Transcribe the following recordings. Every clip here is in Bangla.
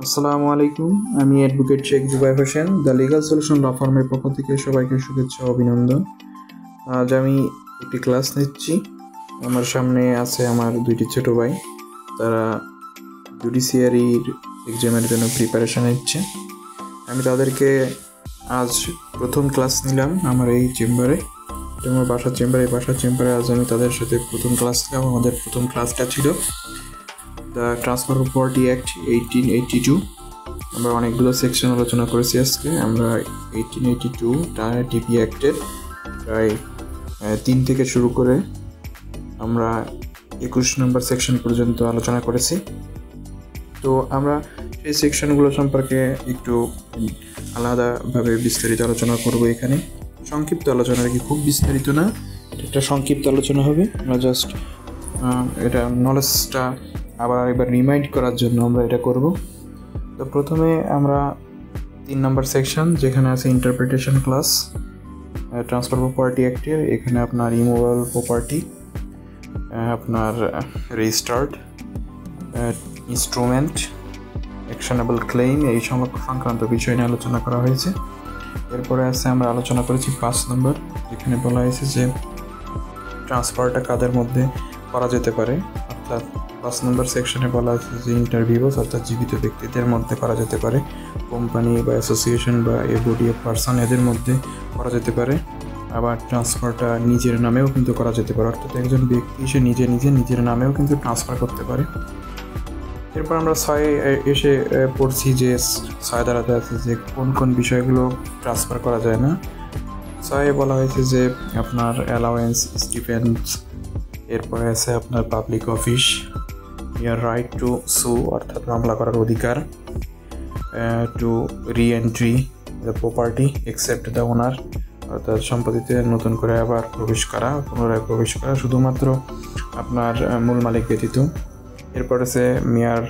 আসসালামু আলাইকুম। আমি advocate Sheikh Jubair Hossain, the legal solution law ফার্মের পক্ষ থেকে সবাইকে শুভেচ্ছা ও অভিনন্দন। আজ আমি একটি ক্লাস নিচ্ছি। আমার সামনে আছে আমার দুইটি ছোট ভাই, তারা জুডিশিয়ারির এক্সামের জন্য প্রিপারেশন নিচ্ছে। আমি তাদেরকে আজ প্রথম ক্লাস নিলাম আমার এই চেম্বারে, আমার বাসার চেম্বারে আজ আমি তাদের সাথে প্রথম ক্লাস নিলাম। আমাদের প্রথম ক্লাসটা ছিল দ্য ট্রান্সফার প্রপার্টি অ্যাক্ট 1882। আমরা অনেকগুলো সেকশন আলোচনা করেছি আজকে। আমরা 1882 টিপি অ্যাক্টের প্রায় 3 থেকে শুরু করে আমরা 21 নম্বর সেকশন পর্যন্ত আলোচনা করেছি। তো আমরা সেই সেকশনগুলো সম্পর্কে একটু আলাদাভাবে বিস্তারিত আলোচনা করব এখানে। সংক্ষিপ্ত আলোচনা, আর কি, খুব বিস্তারিত না, একটা সংক্ষিপ্ত আলোচনা হবে। আমরা জাস্ট এটা নলেজটা আবার আরেকবার রিমাইন্ড করার জন্য আমরা এটা করব। তো প্রথমে আমরা 3 নম্বর সেকশন, যেখানে আছে ইন্টারপ্রিটেশন ক্লাস ট্রান্সফার প্রপার্টি অ্যাক্টের। এখানে আপনার ইমুভেবল প্রপার্টি, আপনার রেজিস্টার্ড ইনস্ট্রুমেন্ট, অ্যাকশনেবল ক্লেইম, এই সংক্রান্ত বিষয় নিয়ে আলোচনা করা হয়েছে। এরপরে আছে আমরা আলোচনা করেছি 5 নম্বর, যেখানে বলা হয়েছে যে ট্রান্সফারটা কাদের মধ্যে করা যেতে পারে। অর্থাৎ 5 নম্বর সেকশনে বলা আছে যে ইন্টারভিউস, অর্থাৎ জীবিত ব্যক্তিদের মধ্যে করা যেতে পারে, কোম্পানি বা অ্যাসোসিয়েশন বা এ বডি অফ পার্সন এদের মধ্যে করা যেতে পারে। আবার ট্রান্সফারটা নিজের নামেও কিন্তু করা যেতে পারে, অর্থাৎ একজন ব্যক্তি সে নিজের নামেও কিন্তু ট্রান্সফার করতে পারে। এরপর আমরা 6 এসে পড়ছি যে 6 ধারাতে আছে যে কোন কোন বিষয়গুলো ট্রান্সফার করা যায় না। 6 বলা হয়েছে যে আপনার অ্যালাওয়েন্স, স্টিপেন্ডস, এরপরে আছে আপনার পাবলিক অফিস, ইয়ার রাইট টু সু, অর্থাৎ মামলা করার অধিকার, টু রি entry the property except the owner, অর্থাৎ সম্পত্তিতে নতুন করে আবার পুনরায় প্রবেশ করা শুধুমাত্র আপনার মূল মালিক ব্যতীত। এরপর আছে মেয়ার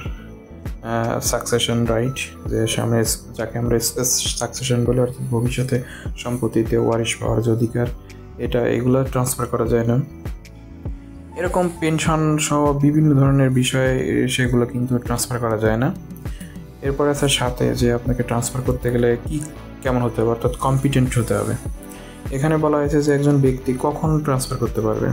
সাকসেশন রাইট, যে সামনে যাকে আমরা সাকসেশন বলি, অর্থাৎ ভবিষ্যতে সম্পত্তিতে ওয়ারিশ পাওয়ার যে অধিকার, এগুলো ট্রান্সফার করা যায় না। এরকম পেনশন সহ বিভিন্ন ধরনের বিষয়, সেগুলো কিন্তু ট্রান্সফার করা যায় না। এরপর আছে সাথে যে আপনাকে ট্রান্সফার করতে গেলে কেমন হতে হবে, অর্থাৎ কম্পিটেন্ট হতে হবে। এখানে বলা হয়েছে যে একজন ব্যক্তি কখন ট্রান্সফার করতে পারবে।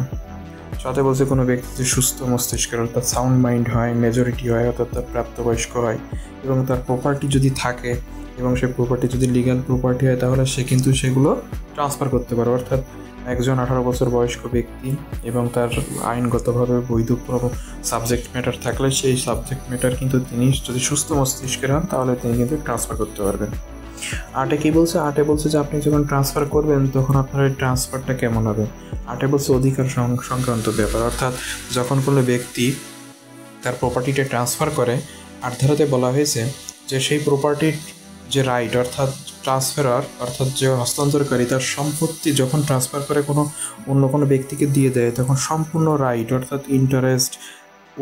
সাথে বলছে কোনো ব্যক্তি যে সুস্থ মস্তিষ্কের, অর্থাৎ সাউন্ড মাইন্ড হয়, মেজরিটি হয়, অর্থাৎ তার প্রাপ্তবয়স্ক হয়, এবং তার প্রপার্টি যদি থাকে এবং সে প্রপার্টি যদি লিগ্যাল প্রপার্টি হয়, তাহলে সে কিন্তু সেগুলো ট্রান্সফার করতে পারে। অর্থাৎ একজন 18 বছর বয়স্ক ব্যক্তি এবং তার আইনগতভাবে বৈধ কোনো সাবজেক্ট ম্যাটার থাকলে সেই সাবজেক্ট ম্যাটার কিন্তু তিনি যদি সুস্থ মস্তিষ্কের হন, তাহলে তিনি কিন্তু ট্রান্সফার করতে পারবেন। 8 কি বলছে? 8 বলছে যে আপনি যখন ট্রান্সফার করবেন তখন আপনার এই ট্রান্সফারটা কেমন হবে। 8 বলছে অধিকার সংক্রান্ত ব্যাপার, অর্থাৎ যখন কোনো ব্যক্তি তার প্রপার্টিটা ট্রান্সফার করে, 8 ধারাতে বলা হয়েছে যে সেই প্রপার্টির যে রাইট, অর্থাৎ ট্রান্সফারার, অর্থাৎ যে হস্তান্তরকারী, তার সম্পত্তি যখন ট্রান্সফার করে অন্য কোনো ব্যক্তিকে দিয়ে দেয়, তখন সম্পূর্ণ রাইট, অর্থাৎ ইন্টারেস্ট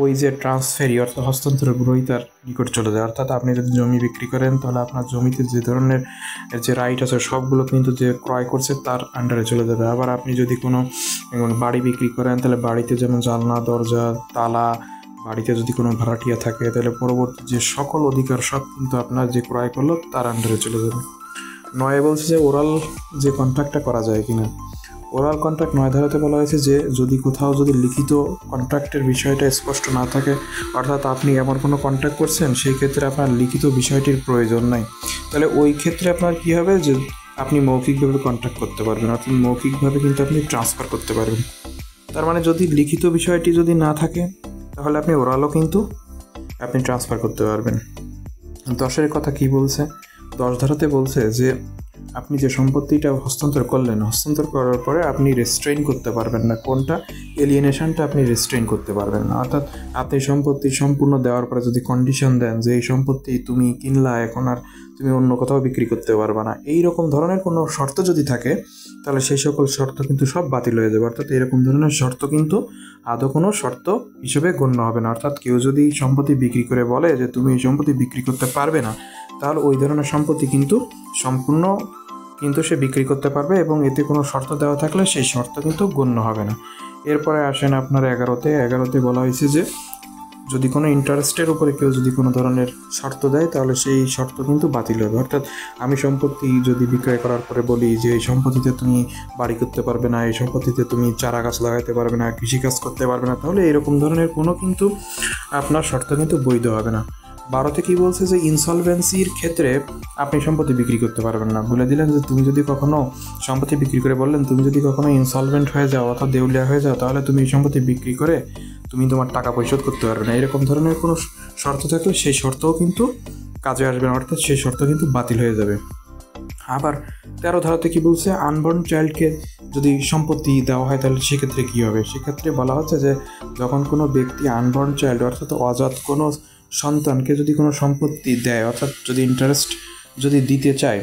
ওই যে ট্রান্সফারি, অর্থাৎ হস্তান্তর গ্রহীতার নিকট চলে যায়। অর্থাৎ আপনি যদি জমি বিক্রি করেন, তাহলে আপনার জমিতে যে ধরনের যে রাইট আছে সবগুলো কিন্তু যে ক্রয় করছে তার আন্ডারে চলে যাবে। আবার আপনি যদি কোনো বাড়ি বিক্রি করেন, তাহলে বাড়িতে যেমন জানলা, দরজা, তালা, বাড়িতে যদি কোনো ভাড়াটিয়া থাকে, তাহলে পরবর্তী যে সকল অধিকার সব কিন্তু আপনার যে ক্রয় করলো তার আন্ডারে চলে যাবে। 9 বলছে যে ওরাল যে কন্ট্রাক্টটা করা যায় কিনা। ওরাল কন্ট্রাক্ট 9 ধারাতে বলা হয়েছে যে যদি কোথাও যদি লিখিত কন্ট্রাক্টের বিষয়টা স্পষ্ট না থাকে, অর্থাৎ আপনি এমন কোনো কন্ট্রাক্ট করছেন সেই ক্ষেত্রে আপনার লিখিত বিষয়টির প্রয়োজন নাই, তাহলে ওই ক্ষেত্রে আপনার কী হবে যে আপনি মৌখিকভাবে কন্ট্রাক্ট করতে পারবেন, অর্থাৎ মৌখিকভাবে কিন্তু আপনি ট্রান্সফার করতে পারবেন। তার মানে যদি লিখিত বিষয়টি যদি না থাকে, তাহলে আপনি ওরালও কিন্তু আপনি ট্রান্সফার করতে পারবেন। 10 কথা কি বলছে? 10 ধারাতে বলছে যে আপনি যে সম্পত্তিটা হস্তান্তর করার পরে আপনি রেস্ট্রেইন করতে পারবেন না। কোনটা? এলিয়েনেশনটা আপনি রেস্ট্রেইন করতে পারবেন না। অর্থাৎ আপনি সম্পত্তি সম্পূর্ণ দেওয়ার পরে যদি কন্ডিশন দেন যে এই সম্পত্তি তুমি কিনলা, এখন আর তুমি অন্য কোথাও বিক্রি করতে পারবে না, এই রকম ধরনের কোনো শর্ত যদি থাকে, তাহলে সেই সকল শর্ত কিন্তু সব বাতিল হয়ে যাবে। অর্থাৎ এরকম ধরনের শর্ত কিন্তু আদৌ কোনো শর্ত হিসেবে গণ্য হবে না। অর্থাৎ কেউ যদি সম্পত্তি বিক্রি করে বলে যে তুমি এই সম্পত্তি বিক্রি করতে পারবে না, তাহলে ওই ধরনের সম্পত্তি কিন্তু সম্পূর্ণ সে বিক্রি করতে পারবে, এবং এতে কোনো শর্ত দেওয়া থাকলে সেই শর্ত কিন্তু গণ্য হবে না। এরপরে আসেন আপনার 11তে বলা হয়েছে যে যদি কোনো ইন্টারেস্টের উপরে কেউ যদি কোনো ধরনের শর্ত দেয় তাহলে সেই শর্ত কিন্তু বাতিল হবে। অর্থাৎ আমি সম্পত্তি যদি বিক্রয় করার পরে বলি যে এই সম্পত্তিতে তুমি বাড়ি করতে পারবে না, এই সম্পত্তিতে তুমি চারা গাছ লাগাতে পারবে না, কৃষিকাজ করতে পারবে না, তাহলে এরকম ধরনের কোনো কিন্তু আপনার শর্ত কিন্তু বৈধ হবে না। 12তে কি বলছে যে ইনসলভেন্সির ক্ষেত্রে আপনি সম্পত্তি বিক্রি করতে পারবেন না। বলে দিলেন যে তুমি যদি কখনো সম্পত্তি বিক্রি করে বললেন তুমি যদি কখনো ইনসলভেন্ট হয়ে যাও অর্থাৎ দেউলিয়া হয়ে যাও তাহলে তুমি এই সম্পত্তি বিক্রি করে তুমি তোমার টাকা পরিশোধ করতে পারবে না। এরকম ধরনের কোনো শর্ত থাকলে সেই শর্তও কিন্তু কাজে আসবে না, অর্থাৎ সেই শর্ত কিন্তু বাতিল হয়ে যাবে। আবার 13 ধারাতে কি বলছে, আনবর্ন চাইল্ডকে যদি সম্পত্তি দেওয়া হয় তাহলে সেক্ষেত্রে কী হবে। সেক্ষেত্রে বলা হচ্ছে যে যখন কোনো ব্যক্তি আনবর্ন চাইল্ড অর্থাৎ অজাত কোনো সন্তানকে যদি কোনো সম্পত্তি দেয় অর্থাৎ যদি ইন্টারেস্ট যদি দিতে চায়,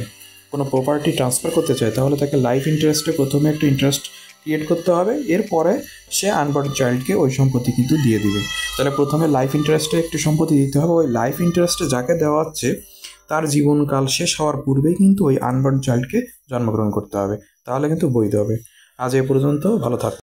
কোনো প্রপার্টি ট্রান্সফার করতে চায়, তাহলে তাকে লাইফ ইন্টারেস্টে প্রথমে একটা ইন্টারেস্ট ক্রিয়েট করতে হবে, এরপরে সে আনবর্ন চাইল্ডকে ওই সম্পত্তি কিন্তু দিয়ে দিবে। তাহলে প্রথমে লাইফ ইন্টারেস্টে একটি সম্পত্তি দিতে হবে, ওই লাইফ ইন্টারেস্টে যাকে দেওয়া হচ্ছে তার জীবনকাল শেষ হওয়ার পূর্বেই কিন্তু ওই আনবর্ন চাইল্ডকে জন্মগ্রহণ করতে হবে, তাহলে কিন্তু বৈধ হবে। আজ এ পর্যন্ত, ভালো থাকুন।